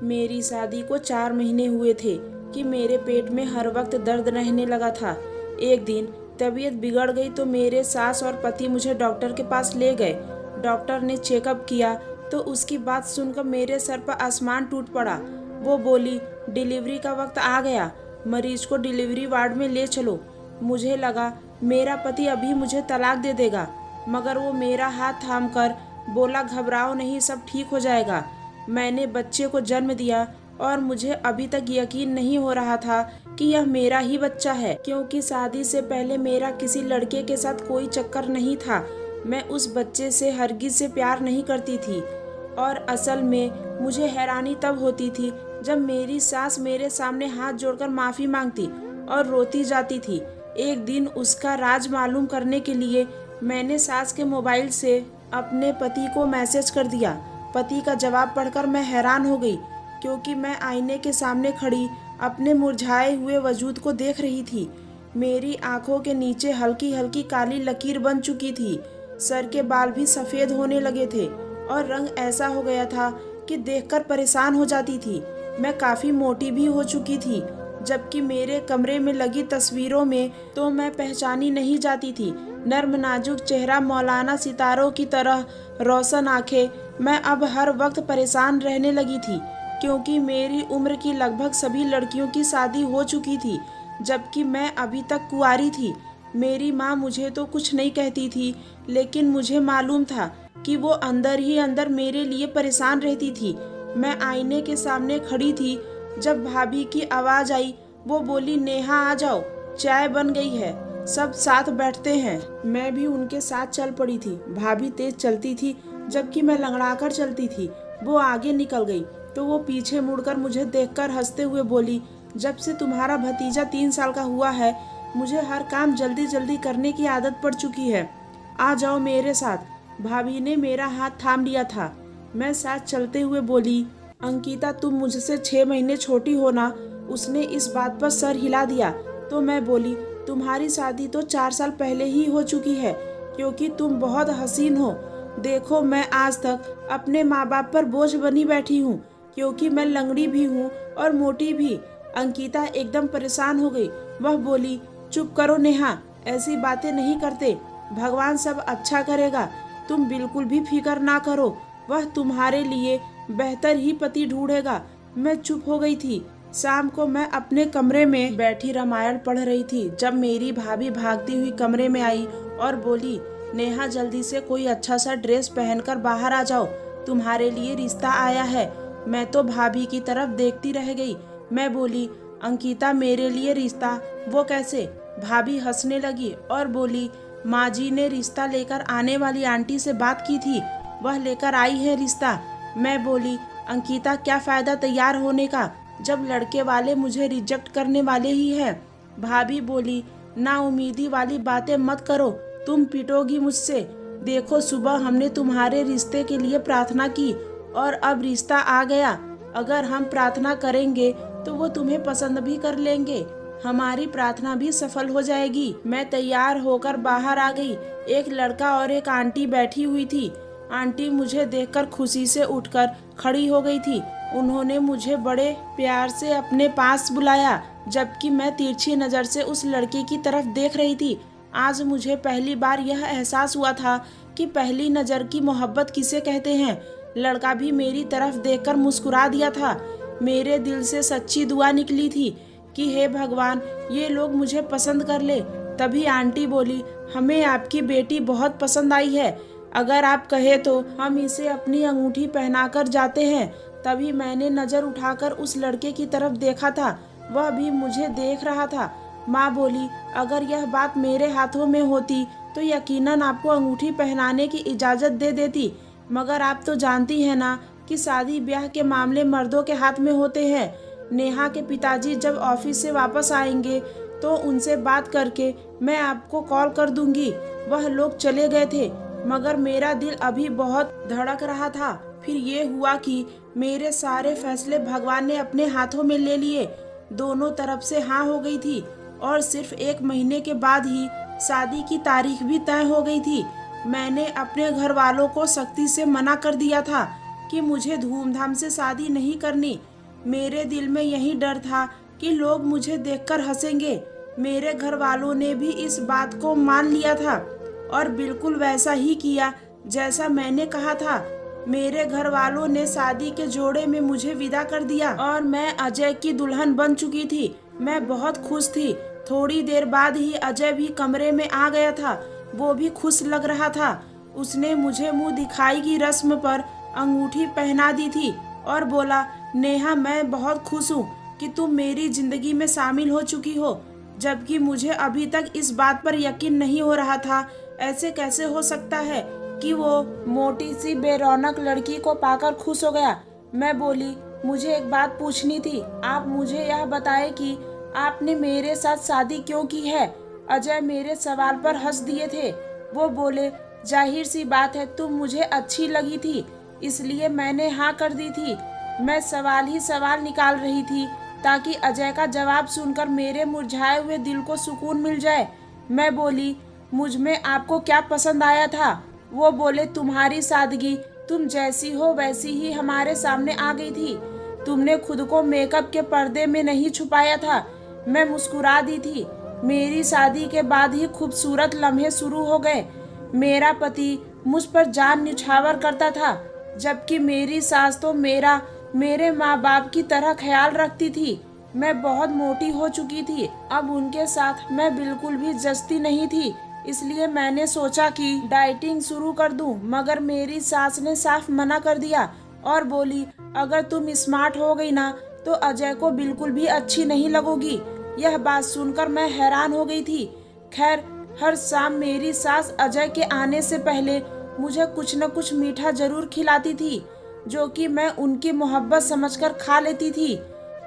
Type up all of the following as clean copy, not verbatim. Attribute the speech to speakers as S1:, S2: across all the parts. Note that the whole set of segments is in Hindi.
S1: मेरी शादी को 4 महीने हुए थे कि मेरे पेट में हर वक्त दर्द रहने लगा था। एक दिन तबीयत बिगड़ गई तो मेरे सास और पति मुझे डॉक्टर के पास ले गए। डॉक्टर ने चेकअप किया तो उसकी बात सुनकर मेरे सर पर आसमान टूट पड़ा। वो बोली, डिलीवरी का वक्त आ गया, मरीज को डिलीवरी वार्ड में ले चलो। मुझे लगा मेरा पति अभी मुझे तलाक दे देगा, मगर वो मेरा हाथ थामकर बोला, घबराओ नहीं, सब ठीक हो जाएगा। मैंने बच्चे को जन्म दिया और मुझे अभी तक यकीन नहीं हो रहा था कि यह मेरा ही बच्चा है, क्योंकि शादी से पहले मेरा किसी लड़के के साथ कोई चक्कर नहीं था। मैं उस बच्चे से हरगिज से प्यार नहीं करती थी और असल में मुझे हैरानी तब होती थी जब मेरी सास मेरे सामने हाथ जोड़कर माफ़ी मांगती और रोती जाती थी। एक दिन उसका राज मालूम करने के लिए मैंने सास के मोबाइल से अपने पति को मैसेज कर दिया। पति का जवाब पढ़कर मैं हैरान हो गई, क्योंकि मैं आईने के सामने खड़ी अपने मुरझाए हुए वजूद को देख रही थी। मेरी आंखों के नीचे हल्की हल्की काली लकीर बन चुकी थी, सर के बाल भी सफ़ेद होने लगे थे और रंग ऐसा हो गया था कि देखकर परेशान हो जाती थी। मैं काफ़ी मोटी भी हो चुकी थी, जबकि मेरे कमरे में लगी तस्वीरों में तो मैं पहचानी नहीं जाती थी। नर्म नाजुक चेहरा, मौलाना सितारों की तरह रोशन आंखें। मैं अब हर वक्त परेशान रहने लगी थी, क्योंकि मेरी उम्र की लगभग सभी लड़कियों की शादी हो चुकी थी, जबकि मैं अभी तक कुंवारी थी। मेरी माँ मुझे तो कुछ नहीं कहती थी, लेकिन मुझे मालूम था कि वो अंदर ही अंदर मेरे लिए परेशान रहती थी। मैं आईने के सामने खड़ी थी जब भाभी की आवाज़ आई। वो बोली, नेहा आ जाओ, चाय बन गई है, सब साथ बैठते हैं। मैं भी उनके साथ चल पड़ी थी। भाभी तेज चलती थी, जबकि मैं लंगड़ाकर चलती थी। वो आगे निकल गई तो वो पीछे मुड़कर मुझे देखकर हंसते हुए बोली, जब से तुम्हारा भतीजा 3 साल का हुआ है, मुझे हर काम जल्दी जल्दी करने की आदत पड़ चुकी है, आ जाओ मेरे साथ। भाभी ने मेरा हाथ थाम लिया था। मैं साथ चलते हुए बोली, अंकिता, तुम मुझसे 6 महीने छोटी हो ना। उसने इस बात पर सर हिला दिया तो मैं बोली, तुम्हारी शादी तो 4 साल पहले ही हो चुकी है, क्योंकि तुम बहुत हसीन हो। देखो, मैं आज तक अपने माँ बाप पर बोझ बनी बैठी हूँ, क्योंकि मैं लंगड़ी भी हूँ और मोटी भी। अंकिता एकदम परेशान हो गई। वह बोली, चुप करो नेहा, ऐसी बातें नहीं करते, भगवान सब अच्छा करेगा, तुम बिल्कुल भी फिक्र ना करो, वह तुम्हारे लिए बेहतर ही पति ढूंढेगा। मैं चुप हो गई थी। शाम को मैं अपने कमरे में बैठी रामायण पढ़ रही थी जब मेरी भाभी भागती हुई कमरे में आई और बोली, नेहा, जल्दी से कोई अच्छा सा ड्रेस पहनकर बाहर आ जाओ, तुम्हारे लिए रिश्ता आया है। मैं तो भाभी की तरफ देखती रह गई। मैं बोली, अंकिता, मेरे लिए रिश्ता? वो कैसे? भाभी हंसने लगी और बोली, माँ जी ने रिश्ता लेकर आने वाली आंटी से बात की थी, वह लेकर आई है रिश्ता। मैं बोली, अंकिता, क्या फ़ायदा तैयार होने का जब लड़के वाले मुझे रिजेक्ट करने वाले ही हैं। भाभी बोली, ना उम्मीदी वाली बातें मत करो, तुम पिटोगी मुझसे। देखो, सुबह हमने तुम्हारे रिश्ते के लिए प्रार्थना की और अब रिश्ता आ गया। अगर हम प्रार्थना करेंगे तो वो तुम्हें पसंद भी कर लेंगे, हमारी प्रार्थना भी सफल हो जाएगी। मैं तैयार होकर बाहर आ गई। एक लड़का और एक आंटी बैठी हुई थी। आंटी मुझे देखकर खुशी से उठकर खड़ी हो गई थी। उन्होंने मुझे बड़े प्यार से अपने पास बुलाया, जबकि मैं तिरछी नज़र से उस लड़के की तरफ देख रही थी। आज मुझे पहली बार यह एहसास हुआ था कि पहली नज़र की मोहब्बत किसे कहते हैं। लड़का भी मेरी तरफ देखकर मुस्कुरा दिया था। मेरे दिल से सच्ची दुआ निकली थी कि हे भगवान, ये लोग मुझे पसंद कर ले। तभी आंटी बोली, हमें आपकी बेटी बहुत पसंद आई है, अगर आप कहे तो हम इसे अपनी अंगूठी पहनाकर जाते हैं। तभी मैंने नज़र उठाकर उस लड़के की तरफ देखा था, वह भी मुझे देख रहा था। माँ बोली, अगर यह बात मेरे हाथों में होती तो यकीनन आपको अंगूठी पहनाने की इजाज़त दे देती, मगर आप तो जानती हैं ना कि शादी ब्याह के मामले मर्दों के हाथ में होते हैं। नेहा के पिताजी जब ऑफिस से वापस आएंगे तो उनसे बात करके मैं आपको कॉल कर दूंगी। वह लोग चले गए थे, मगर मेरा दिल अभी बहुत धड़क रहा था। फिर ये हुआ कि मेरे सारे फैसले भगवान ने अपने हाथों में ले लिए। दोनों तरफ से हाँ हो गई थी और सिर्फ 1 महीने के बाद ही शादी की तारीख भी तय हो गई थी। मैंने अपने घर वालों को सख्ती से मना कर दिया था कि मुझे धूमधाम से शादी नहीं करनी। मेरे दिल में यही डर था कि लोग मुझे देखकर हंसेंगे। मेरे घर वालों ने भी इस बात को मान लिया था और बिल्कुल वैसा ही किया जैसा मैंने कहा था। मेरे घर वालों ने शादी के जोड़े में मुझे विदा कर दिया और मैं अजय की दुल्हन बन चुकी थी। मैं बहुत खुश थी। थोड़ी देर बाद ही अजय भी कमरे में आ गया था। वो भी खुश लग रहा था। उसने मुझे मुंह दिखाई की रस्म पर अंगूठी पहना दी थी और बोला, नेहा, मैं बहुत खुश हूँ कि तुम मेरी जिंदगी में शामिल हो चुकी हो। जबकि मुझे अभी तक इस बात पर यकीन नहीं हो रहा था। ऐसे कैसे हो सकता है कि वो मोटी सी बेरौनक लड़की को पाकर खुश हो गया। मैं बोली, मुझे एक बात पूछनी थी। आप मुझे यह बताएं कि आपने मेरे साथ शादी क्यों की है। अजय मेरे सवाल पर हंस दिए थे। वो बोले, जाहिर सी बात है, तुम मुझे अच्छी लगी थी, इसलिए मैंने हाँ कर दी थी। मैं सवाल ही सवाल निकाल रही थी ताकि अजय का जवाब सुनकर मेरे मुरझाए हुए दिल को सुकून मिल जाए। मैं बोली, मुझ में आपको क्या पसंद आया था। वो बोले, तुम्हारी सादगी, तुम जैसी हो वैसी ही हमारे सामने आ गई थी। तुमने खुद को मेकअप के पर्दे में नहीं छुपाया था। मैं मुस्कुरा दी थी। मेरी शादी के बाद ही खूबसूरत लम्हे शुरू हो गए। मेरा पति मुझ पर जान निछावर करता था, जबकि मेरी सास तो मेरे माँ बाप की तरह ख्याल रखती थी। मैं बहुत मोटी हो चुकी थी। अब उनके साथ मैं बिल्कुल भी जचती नहीं थी, इसलिए मैंने सोचा कि डाइटिंग शुरू कर दूं। मगर मेरी सास ने साफ मना कर दिया और बोली, अगर तुम स्मार्ट हो गई ना तो अजय को बिल्कुल भी अच्छी नहीं लगोगी। यह बात सुनकर मैं हैरान हो गई थी। खैर, हर शाम मेरी सास अजय के आने से पहले मुझे कुछ न कुछ मीठा जरूर खिलाती थी, जो कि मैं उनकी मोहब्बत समझकर खा लेती थी।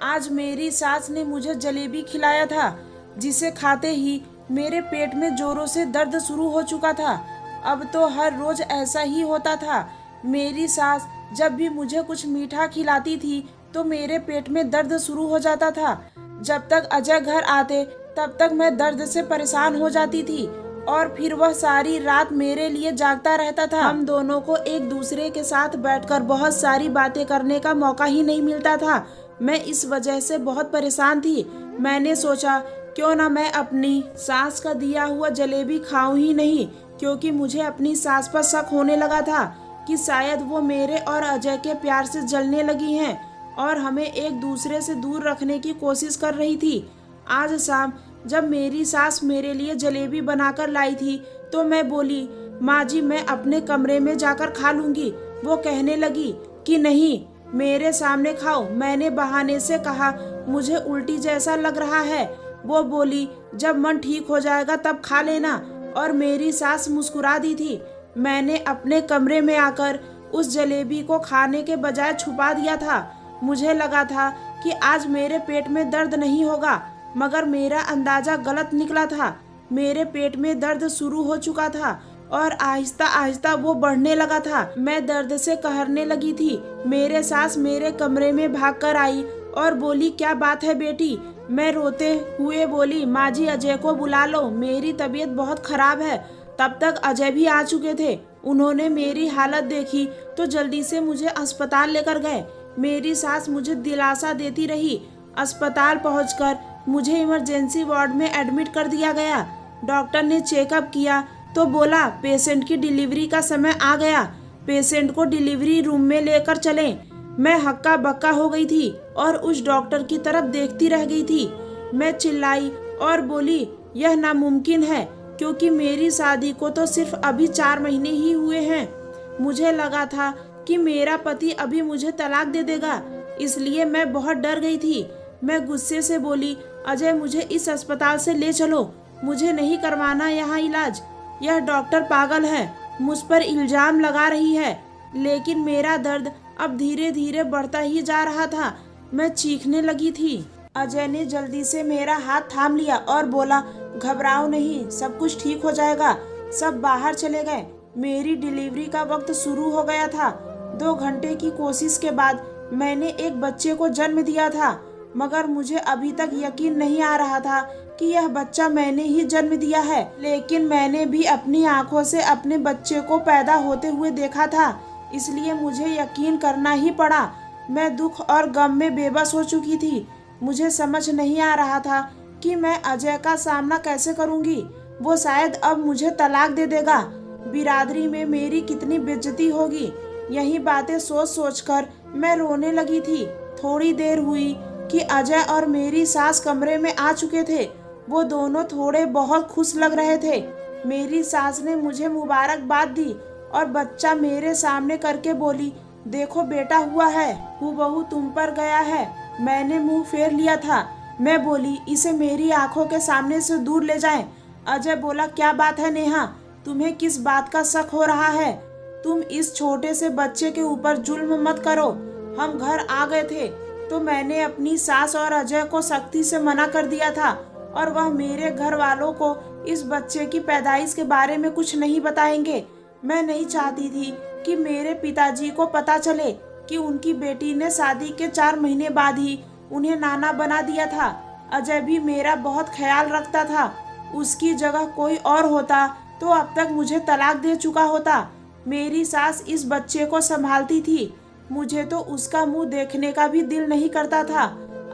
S1: आज मेरी सास ने मुझे जलेबी खिलाया था, जिसे खाते ही मेरे पेट में जोरों से दर्द शुरू हो चुका था। अब तो हर रोज ऐसा ही होता था। मेरी सास जब भी मुझे कुछ मीठा खिलाती थी तो मेरे पेट में दर्द शुरू हो जाता था। जब तक अजय घर आते तब तक मैं दर्द से परेशान हो जाती थी और फिर वह सारी रात मेरे लिए जागता रहता था। हम दोनों को एक दूसरे के साथ बैठकर बहुत सारी बातें करने का मौका ही नहीं मिलता था। मैं इस वजह से बहुत परेशान थी। मैंने सोचा, क्यों ना मैं अपनी सास का दिया हुआ जलेबी खाऊं ही नहीं, क्योंकि मुझे अपनी सास पर शक होने लगा था कि शायद वो मेरे और अजय के प्यार से जलने लगी हैं और हमें एक दूसरे से दूर रखने की कोशिश कर रही थी। आज शाम जब मेरी सास मेरे लिए जलेबी बनाकर लाई थी तो मैं बोली, माँ जी, मैं अपने कमरे में जाकर खा लूंगी। वो कहने लगी कि नहीं, मेरे सामने खाओ। मैंने बहाने से कहा, मुझे उल्टी जैसा लग रहा है। वो बोली, जब मन ठीक हो जाएगा तब खा लेना, और मेरी सास मुस्कुरा दी थी। मैंने अपने कमरे में आकर उस जलेबी को खाने के बजाय छुपा दिया था। मुझे लगा था कि आज मेरे पेट में दर्द नहीं होगा, मगर मेरा अंदाजा गलत निकला था। मेरे पेट में दर्द शुरू हो चुका था और आहिस्ता आहिस्ता वो बढ़ने लगा था। मैं दर्द से कहरने लगी थी। मेरे सास मेरे कमरे में भागकर आई और बोली, क्या बात है बेटी। मैं रोते हुए बोली, माँ जी, अजय को बुला लो, मेरी तबीयत बहुत खराब है। तब तक अजय भी आ चुके थे। उन्होंने मेरी हालत देखी तो जल्दी से मुझे अस्पताल लेकर गए। मेरी सास मुझे दिलासा देती रही। अस्पताल पहुंचकर मुझे इमरजेंसी वार्ड में एडमिट कर दिया गया। डॉक्टर ने चेकअप किया तो बोला, पेशेंट की डिलीवरी का समय आ गया, पेशेंट को डिलीवरी रूम में लेकर चलें। मैं हक्का बक्का हो गई थी और उस डॉक्टर की तरफ देखती रह गई थी। मैं चिल्लाई और बोली, यह नामुमकिन है, क्योंकि मेरी शादी को तो सिर्फ अभी 4 महीने ही हुए हैं। मुझे लगा था कि मेरा पति अभी मुझे तलाक दे देगा, इसलिए मैं बहुत डर गई थी। मैं गुस्से से बोली, अजय, मुझे इस अस्पताल से ले चलो, मुझे नहीं करवाना यहाँ इलाज। यह डॉक्टर पागल है, मुझ पर इल्जाम लगा रही है। लेकिन मेरा दर्द अब धीरे धीरे बढ़ता ही जा रहा था। मैं चीखने लगी थी। अजय ने जल्दी से मेरा हाथ थाम लिया और बोला, घबराओ नहीं, सब कुछ ठीक हो जाएगा। सब बाहर चले गए। मेरी डिलीवरी का वक्त शुरू हो गया था। 2 घंटे की कोशिश के बाद मैंने एक बच्चे को जन्म दिया था, मगर मुझे अभी तक यकीन नहीं आ रहा था कि यह बच्चा मैंने ही जन्म दिया है। लेकिन मैंने भी अपनी आंखों से अपने बच्चे को पैदा होते हुए देखा था, इसलिए मुझे यकीन करना ही पड़ा। मैं दुख और गम में बेबस हो चुकी थी। मुझे समझ नहीं आ रहा था कि मैं अजय का सामना कैसे करूंगी। वो शायद अब मुझे तलाक दे देगा। बिरादरी में मेरी कितनी बेइज्जती होगी। यही बातें सोच सोचकर मैं रोने लगी थी। थोड़ी देर हुई कि अजय और मेरी सास कमरे में आ चुके थे। वो दोनों थोड़े बहुत खुश लग रहे थे। मेरी सास ने मुझे मुबारकबाद दी और बच्चा मेरे सामने करके बोली, देखो बेटा हुआ है, हूबहू तुम पर गया है। मैंने मुंह फेर लिया था। मैं बोली, इसे मेरी आंखों के सामने से दूर ले जाएं। अजय बोला, क्या बात है नेहा, तुम्हें किस बात का शक हो रहा है? तुम इस छोटे से बच्चे के ऊपर जुल्म मत करो। हम घर आ गए थे तो मैंने अपनी सास और अजय को सख्ती से मना कर दिया था और वह मेरे घर वालों को इस बच्चे की पैदाइश के बारे में कुछ नहीं बताएंगे। मैं नहीं चाहती थी कि मेरे पिताजी को पता चले कि उनकी बेटी ने शादी के 4 महीने बाद ही उन्हें नाना बना दिया था। अजय भी मेरा बहुत ख्याल रखता था। उसकी जगह कोई और होता तो अब तक मुझे तलाक दे चुका होता। मेरी सास इस बच्चे को संभालती थी। मुझे तो उसका मुंह देखने का भी दिल नहीं करता था।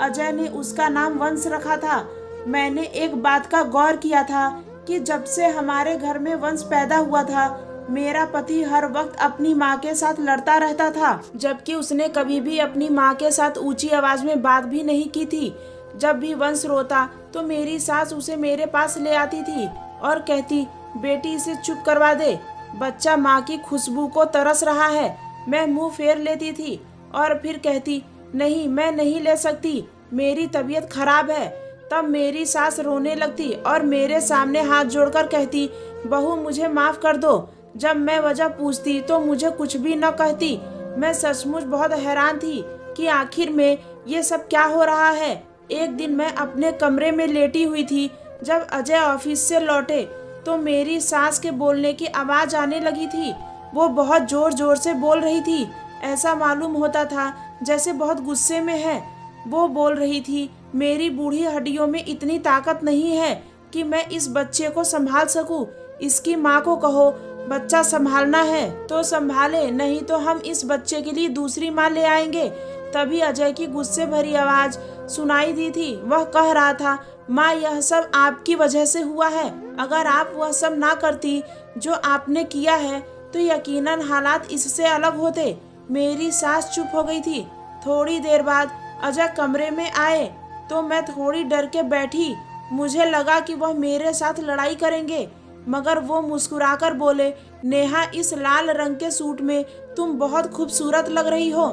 S1: अजय ने उसका नाम वंश रखा था। मैंने एक बात का गौर किया था कि जब से हमारे घर में वंश पैदा हुआ था, मेरा पति हर वक्त अपनी माँ के साथ लड़ता रहता था, जबकि उसने कभी भी अपनी माँ के साथ ऊंची आवाज में बात भी नहीं की थी। जब भी वंश रोता तो मेरी सास उसे मेरे पास ले आती थी और कहती, बेटी इसे चुप करवा दे, बच्चा माँ की खुशबू को तरस रहा है। मैं मुंह फेर लेती थी और फिर कहती, नहीं मैं नहीं ले सकती, मेरी तबीयत खराब है। तब मेरी सास रोने लगती और मेरे सामने हाथ जोड़कर कहती, बहू मुझे माफ कर दो। जब मैं वजह पूछती तो मुझे कुछ भी न कहती। मैं सचमुच बहुत हैरान थी कि आखिर में ये सब क्या हो रहा है। एक दिन मैं अपने कमरे में लेटी हुई थी। जब अजय ऑफिस से लौटे तो मेरी सास के बोलने की आवाज आने लगी थी। वो बहुत जोर जोर से बोल रही थी। ऐसा मालूम होता था जैसे बहुत गुस्से में है। वो बोल रही थी, मेरी बूढ़ी हड्डियों में इतनी ताकत नहीं है कि मैं इस बच्चे को संभाल सकूं। इसकी माँ को कहो बच्चा संभालना है तो संभाले, नहीं तो हम इस बच्चे के लिए दूसरी माँ ले आएंगे। तभी अजय की गुस्से भरी आवाज सुनाई दी थी। वह कह रहा था, माँ यह सब आपकी वजह से हुआ है। अगर आप वह सब ना करती जो आपने किया है तो यकीनन हालात इससे अलग होते। मेरी सास चुप हो गई थी। थोड़ी देर बाद अजय कमरे में आए तो मैं थोड़ी डर के बैठी। मुझे लगा कि वह मेरे साथ लड़ाई करेंगे, मगर वो मुस्कुराकर बोले, नेहा इस लाल रंग के सूट में तुम बहुत खूबसूरत लग रही हो।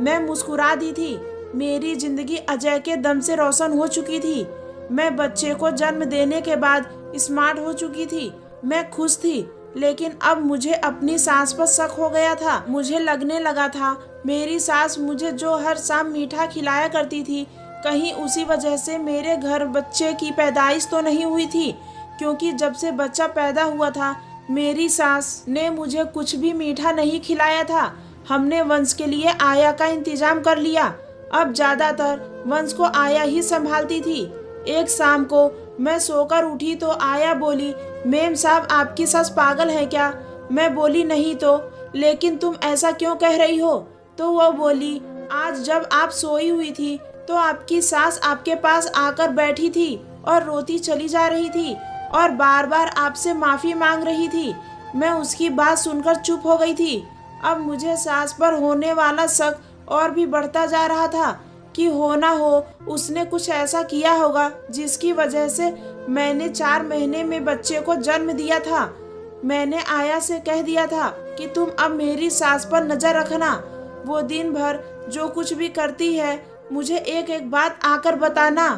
S1: मैं मुस्कुरा दी थी। मेरी जिंदगी अजय के दम से रोशन हो चुकी थी। मैं बच्चे को जन्म देने के बाद स्मार्ट हो चुकी थी। मैं खुश थी, लेकिन अब मुझे अपनी सास पर शक हो गया था। मुझे लगने लगा था मेरी सास मुझे जो हर शाम मीठा खिलाया करती थी, कहीं उसी वजह से मेरे घर बच्चे की पैदाइश तो नहीं हुई थी। क्योंकि जब से बच्चा पैदा हुआ था मेरी सास ने मुझे कुछ भी मीठा नहीं खिलाया था। हमने वंश के लिए आया का इंतजाम कर लिया। अब ज्यादातर वंश को आया ही संभालती थी। एक शाम को मैं सोकर उठी तो आया बोली, मेम साहब आपकी सास पागल है क्या? मैं बोली नहीं तो, लेकिन तुम ऐसा क्यों कह रही हो? तो वह बोली, आज जब आप सोई हुई थी तो आपकी सास आपके पास आकर बैठी थी और रोती चली जा रही थी और बार बार आपसे माफी मांग रही थी। मैं उसकी बात सुनकर चुप हो गई थी। अब मुझे सास पर होने वाला शक और भी बढ़ता जा रहा था कि हो ना हो उसने कुछ ऐसा किया होगा जिसकी वजह से मैंने 4 महीने में बच्चे को जन्म दिया था। मैंने आया से कह दिया था कि तुम अब मेरी सास पर नजर रखना। वो दिन भर जो कुछ भी करती है मुझे एक एक बात आकर बताना।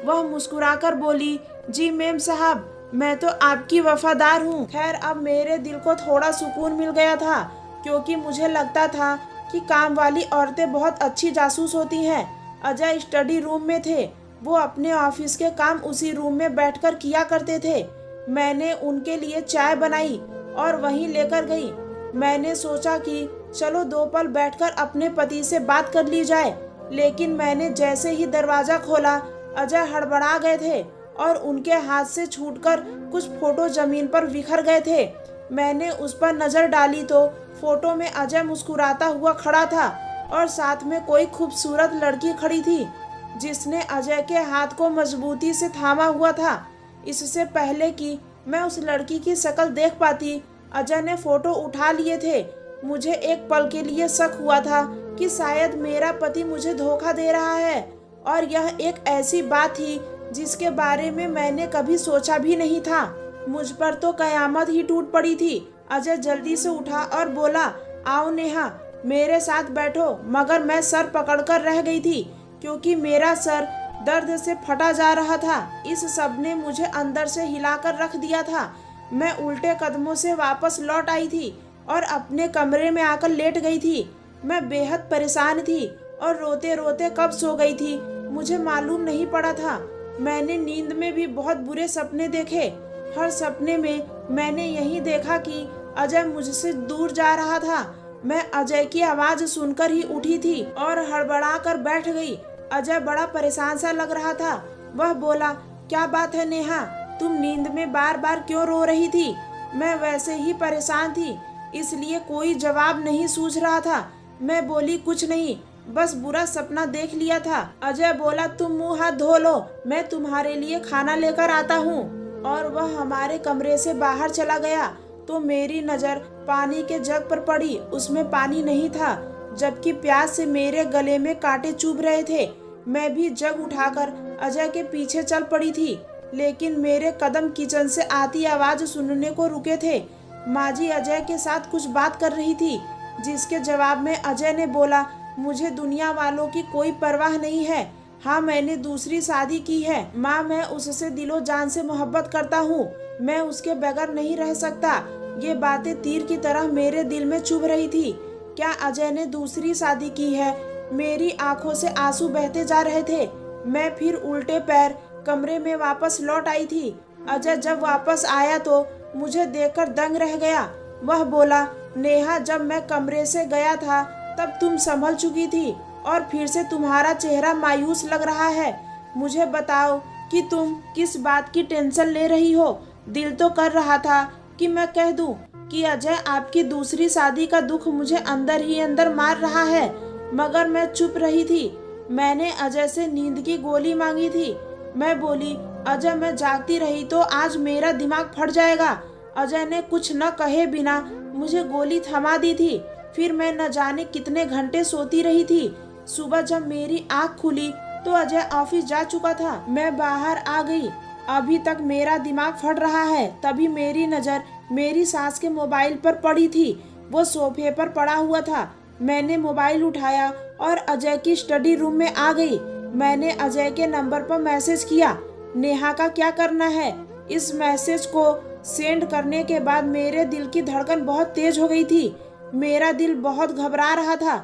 S1: वह मुस्कुराकर बोली, जी मेम साहब मैं तो आपकी वफादार हूँ। खैर अब मेरे दिल को थोड़ा सुकून मिल गया था, क्योंकि मुझे लगता था कि काम वाली औरतें बहुत अच्छी जासूस होती हैं। अजय स्टडी रूम में थे। वो अपने ऑफिस के काम उसी रूम में बैठकर किया करते थे। मैंने उनके लिए चाय बनाई और वहीं लेकर गई। मैंने सोचा कि चलो 2 पल बैठकर अपने पति से बात कर ली जाए, लेकिन मैंने जैसे ही दरवाजा खोला अजय हड़बड़ा गए थे और उनके हाथ से छूटकर कुछ फोटो जमीन पर बिखर गए थे। मैंने उस पर नजर डाली तो फोटो में अजय मुस्कुराता हुआ खड़ा था। और साथ में कोई खूबसूरत लड़की खड़ी थी जिसने अजय के हाथ को मजबूती से थामा हुआ था। इससे पहले कि मैं उस लड़की की शक्ल देख पाती, अजय ने फोटो उठा लिए थे। मुझे एक पल के लिए शक हुआ था कि शायद मेरा पति मुझे धोखा दे रहा है, और यह एक ऐसी बात थी जिसके बारे में मैंने कभी सोचा भी नहीं था। मुझ पर तो कयामत ही टूट पड़ी थी। अजय जल्दी से उठा और बोला, आओ नेहा, मेरे साथ बैठो। मगर मैं सर पकड़कर रह गई थी क्योंकि मेरा सर दर्द से फटा जा रहा था। इस सब ने मुझे अंदर से हिलाकर रख दिया था। मैं उल्टे कदमों से वापस लौट आई थी और अपने कमरे में आकर लेट गई थी। मैं बेहद परेशान थी और रोते रोते कब सो गई थी मुझे मालूम नहीं पड़ा था। मैंने नींद में भी बहुत बुरे सपने देखे। हर सपने में मैंने यही देखा कि अजय मुझसे दूर जा रहा था। मैं अजय की आवाज सुनकर ही उठी थी और हड़बड़ा कर बैठ गई। अजय बड़ा परेशान सा लग रहा था। वह बोला, क्या बात है नेहा, तुम नींद में बार बार क्यों रो रही थी? मैं वैसे ही परेशान थी, इसलिए कोई जवाब नहीं सूझ रहा था। मैं बोली, कुछ नहीं, बस बुरा सपना देख लिया था। अजय बोला, तुम मुंह हाथ धो लो, मैं तुम्हारे लिए खाना लेकर आता हूँ। और वह हमारे कमरे से बाहर चला गया तो मेरी नज़र पानी के जग पर पड़ी। उसमें पानी नहीं था, जबकि प्यास से मेरे गले में कांटे चुभ रहे थे। मैं भी जग उठाकर अजय के पीछे चल पड़ी थी, लेकिन मेरे कदम किचन से आती आवाज सुनने को रुके थे। माँ जी अजय के साथ कुछ बात कर रही थी, जिसके जवाब में अजय ने बोला, मुझे दुनिया वालों की कोई परवाह नहीं है। हाँ, मैंने दूसरी शादी की है माँ, मैं उससे दिलो जान से मोहब्बत करता हूँ। मैं उसके बगैर नहीं रह सकता। ये बातें तीर की तरह मेरे दिल में चुभ रही थी। क्या अजय ने दूसरी शादी की है? मेरी आंखों से आंसू बहते जा रहे थे। मैं फिर उल्टे पैर कमरे में वापस लौट आई थी। अजय जब वापस आया तो मुझे देखकर दंग रह गया। वह बोला, नेहा, जब मैं कमरे से गया था तब तुम संभल चुकी थी और फिर से तुम्हारा चेहरा मायूस लग रहा है। मुझे बताओ कि तुम किस बात की टेंशन ले रही हो? दिल तो कर रहा था कि मैं कह दूं कि अजय आपकी दूसरी शादी का दुख मुझे अंदर ही अंदर मार रहा है, मगर मैं चुप रही थी। मैंने अजय से नींद की गोली मांगी थी। मैं बोली, अजय, मैं जागती रही तो आज मेरा दिमाग फट जाएगा। अजय ने कुछ न कहे बिना मुझे गोली थमा दी थी। फिर मैं न जाने कितने घंटे सोती रही थी। सुबह जब मेरी आँख खुली तो अजय ऑफिस जा चुका था। मैं बाहर आ गई। अभी तक मेरा दिमाग फट रहा है। तभी मेरी नज़र मेरी सास के मोबाइल पर पड़ी थी। वो सोफे पर पड़ा हुआ था। मैंने मोबाइल उठाया और अजय की स्टडी रूम में आ गई। मैंने अजय के नंबर पर मैसेज किया, नेहा का क्या करना है? इस मैसेज को सेंड करने के बाद मेरे दिल की धड़कन बहुत तेज हो गई थी। मेरा दिल बहुत घबरा रहा था।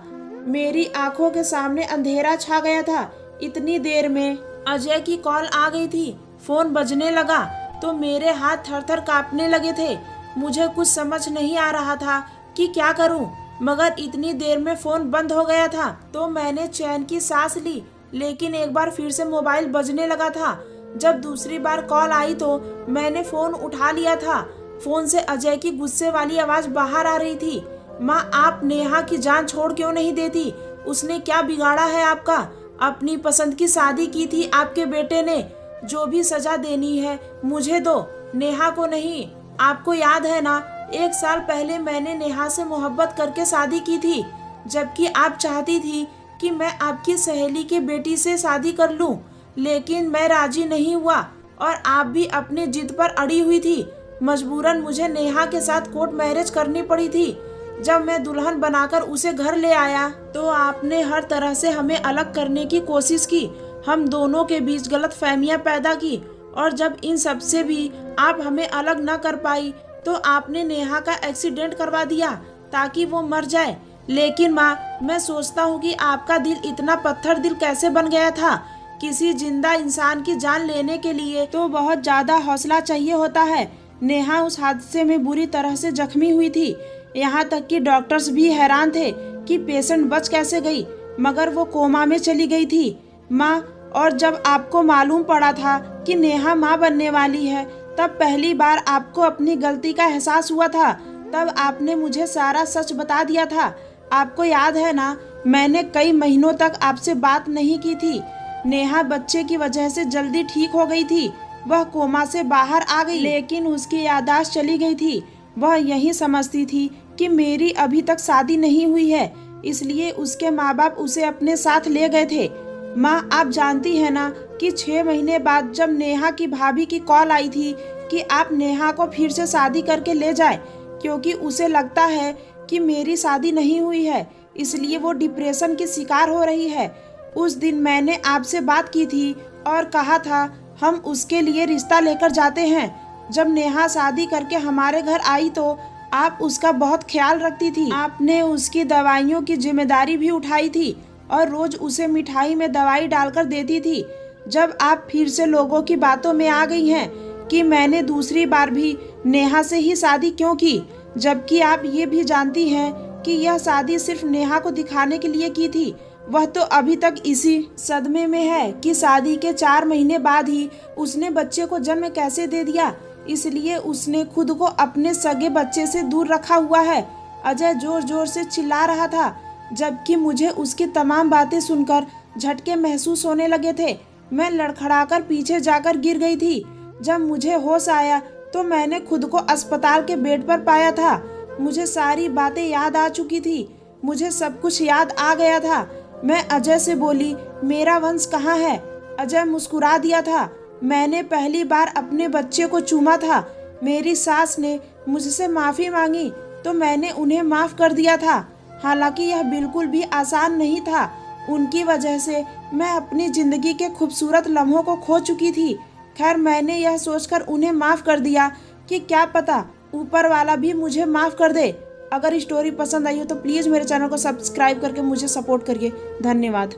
S1: मेरी आंखों के सामने अंधेरा छा गया था। इतनी देर में अजय की कॉल आ गई थी। फोन बजने लगा तो मेरे हाथ थर-थर कांपने लगे थे। मुझे कुछ समझ नहीं आ रहा था कि क्या करूं, मगर इतनी देर में फोन बंद हो गया था तो मैंने चैन की सांस ली। लेकिन एक बार फिर से मोबाइल बजने लगा था। जब दूसरी बार कॉल आई तो मैंने फोन उठा लिया था। फोन से अजय की गुस्से वाली आवाज बाहर आ रही थी, माँ, आप नेहा की जान छोड़ क्यों नहीं देती? उसने क्या बिगाड़ा है आपका? अपनी पसंद की शादी की थी आपके बेटे ने। जो भी सजा देनी है मुझे दो, नेहा को नहीं। आपको याद है ना, 1 साल पहले मैंने नेहा से मोहब्बत करके शादी की थी, जबकि आप चाहती थी कि मैं आपकी सहेली की बेटी से शादी कर लूं। लेकिन मैं राजी नहीं हुआ और आप भी अपने जिद पर अड़ी हुई थी। मजबूरन मुझे नेहा के साथ कोर्ट मैरिज करनी पड़ी थी। जब मैं दुल्हन बनाकर उसे घर ले आया तो आपने हर तरह से हमें अलग करने की कोशिश की। हम दोनों के बीच गलत फहमियाँ पैदा की, और जब इन सब से भी आप हमें अलग न कर पाई तो आपने नेहा का एक्सीडेंट करवा दिया ताकि वो मर जाए। लेकिन माँ, मैं सोचता हूँ कि आपका दिल इतना पत्थर दिल कैसे बन गया था? किसी जिंदा इंसान की जान लेने के लिए तो बहुत ज़्यादा हौसला चाहिए होता है। नेहा उस हादसे में बुरी तरह से जख्मी हुई थी। यहाँ तक कि डॉक्टर्स भी हैरान थे कि पेशेंट बच कैसे गई, मगर वो कोमा में चली गई थी माँ। और जब आपको मालूम पड़ा था कि नेहा माँ बनने वाली है, तब पहली बार आपको अपनी गलती का एहसास हुआ था। तब आपने मुझे सारा सच बता दिया था। आपको याद है ना मैंने कई महीनों तक आपसे बात नहीं की थी। नेहा बच्चे की वजह से जल्दी ठीक हो गई थी। वह कोमा से बाहर आ गई, लेकिन उसकी याददाश्त चली गई थी। वह यही समझती थी कि मेरी अभी तक शादी नहीं हुई है, इसलिए उसके माँ बाप उसे अपने साथ ले गए थे। माँ, आप जानती है ना कि 6 महीने बाद जब नेहा की भाभी की कॉल आई थी कि आप नेहा को फिर से शादी करके ले जाए, क्योंकि उसे लगता है कि मेरी शादी नहीं हुई है, इसलिए वो डिप्रेशन की शिकार हो रही है। उस दिन मैंने आपसे बात की थी और कहा था हम उसके लिए रिश्ता लेकर जाते हैं। जब नेहा शादी करके हमारे घर आई तो आप उसका बहुत ख्याल रखती थी। आपने उसकी दवाइयों की जिम्मेदारी भी उठाई थी और रोज उसे मिठाई में दवाई डालकर देती थी। जब आप फिर से लोगों की बातों में आ गई हैं कि मैंने दूसरी बार भी नेहा से ही शादी क्यों की, जबकि आप ये भी जानती हैं कि यह शादी सिर्फ नेहा को दिखाने के लिए की थी। वह तो अभी तक इसी सदमे में है कि शादी के 4 महीने बाद ही उसने बच्चे को जन्म कैसे दे दिया, इसलिए उसने खुद को अपने सगे बच्चे से दूर रखा हुआ है। अजय जोर जोर से चिल्ला रहा था, जबकि मुझे उसकी तमाम बातें सुनकर झटके महसूस होने लगे थे। मैं लड़खड़ाकर पीछे जाकर गिर गई थी। जब मुझे होश आया तो मैंने खुद को अस्पताल के बेड पर पाया था। मुझे सारी बातें याद आ चुकी थी, मुझे सब कुछ याद आ गया था। मैं अजय से बोली, मेरा वंश कहाँ है? अजय मुस्कुरा दिया था। मैंने पहली बार अपने बच्चे को चूमा था। मेरी सास ने मुझसे माफ़ी मांगी तो मैंने उन्हें माफ़ कर दिया था। हालांकि यह बिल्कुल भी आसान नहीं था। उनकी वजह से मैं अपनी ज़िंदगी के खूबसूरत लम्हों को खो चुकी थी। खैर, मैंने यह सोचकर उन्हें माफ़ कर दिया कि क्या पता ऊपर वाला भी मुझे माफ़ कर दे। अगर स्टोरी पसंद आई हो तो प्लीज़ मेरे चैनल को सब्सक्राइब करके मुझे सपोर्ट करिए। धन्यवाद।